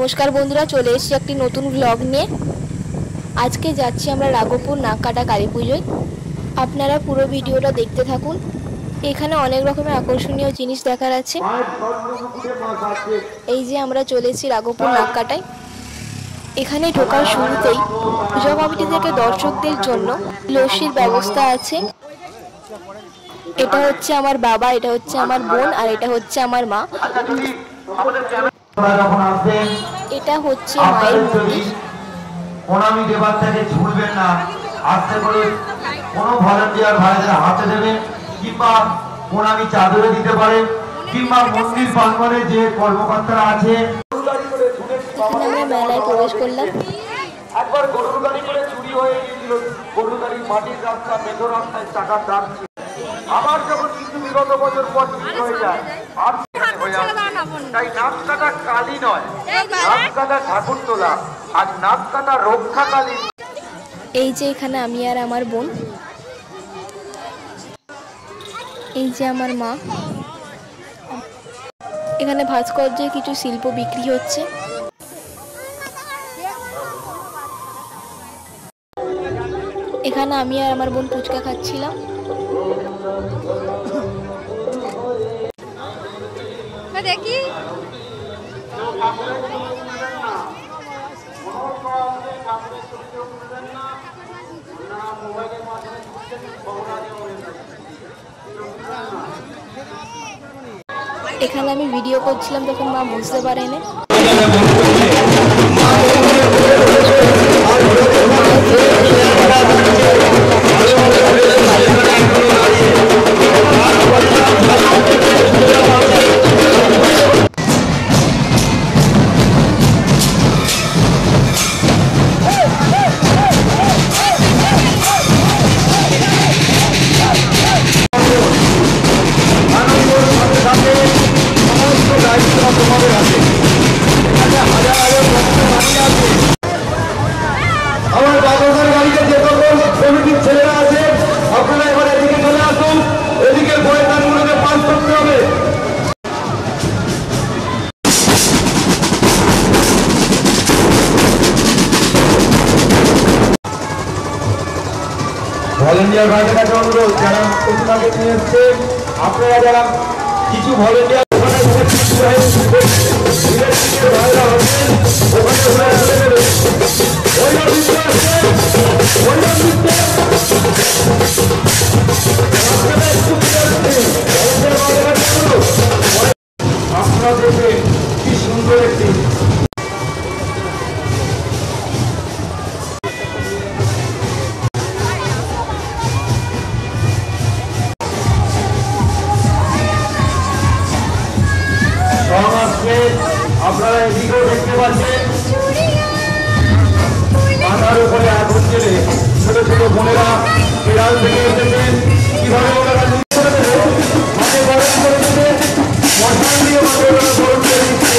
नमस्कार बंधुरा चले एसेছি একটি নতুন ব্লগ নিয়ে। আজকে যাচ্ছি আমরা রাঘবপুর নাককাটা কালী পুজোয়। আপনারা পুরো ভিডিওটা দেখতে থাকুন। এখানে অনেক রকমের আকর্ষণীয় জিনিস দেখার আছে। এই যে আমরা চলেছি রাঘবপুর নাককাটায়। এখানে ঢোকার শুরুতেই পূজা কমিটি থেকে দর্শকদের জন্য লস্যির ব্যবস্থা আছে। এটা হচ্ছে আমার বাবা, এটা হচ্ছে আমার বোন আর এটা হচ্ছে আমার মা। এটা হচ্ছে মায়ের মন্দির। প্রণামী দেবার থেকে ঝুলবেন না, আস্তে করে কোনো ভলান্টিয়ার ভাইদের হাতে দেবেন কিংবা প্রণামী চাদরে দিতে পারেন কিংবা মন্দির প্রাঙ্গণে যে কর্মকর্তারা আছে। এখানে আমরা মেলায় প্রবেশ করলাম। একবার গরুর গাড়ি করে চুরি হয়ে গিয়েছিল, গরুর গাড়ি মাটির রাস্তা মেঠো রাস্তায় টাকার দাম ছিল। আবার যখন কিন্তু বিগত বছর পর ঠিক হয়ে যায় আর তাই নাককাটা কালী নয়, নাককাটা ঠাকুর তোলা আর নাককাটা রক্ষা কালী। এই যে এখানে আমি আর আমার বোন, এই যে আমার মা। এখানে ভাস্কর্যের কিছু শিল্প বিক্রি হচ্ছে। এখানে আমি আর আমার বোন ফুচকা খাচ্ছিলাম। দেখি এখানে আমি ভিডিও করছিলাম, তখন মা বুঝতে পারেনি। ভলেন্টিয়ার ভাইদের কাছে অনুরোধ, যারা প্রতিমাকে নিয়ে এসছে আপনারা যারা কিছু ভলেন্টিয়ার আপনারা দেখে কি সুন্দর একটি আপনারা এদিকেও দেখতে পাচ্ছেন। মাথার উপরে আগুন জ্বেলে ছোট ছোট বোনেরা বিড়াল থেকে এসেছেন, কিভাবে ওনারা মাঠে গরম করে দেবেন, মশাল দিয়ে মাঠে ওরা গরম করে দিচ্ছে।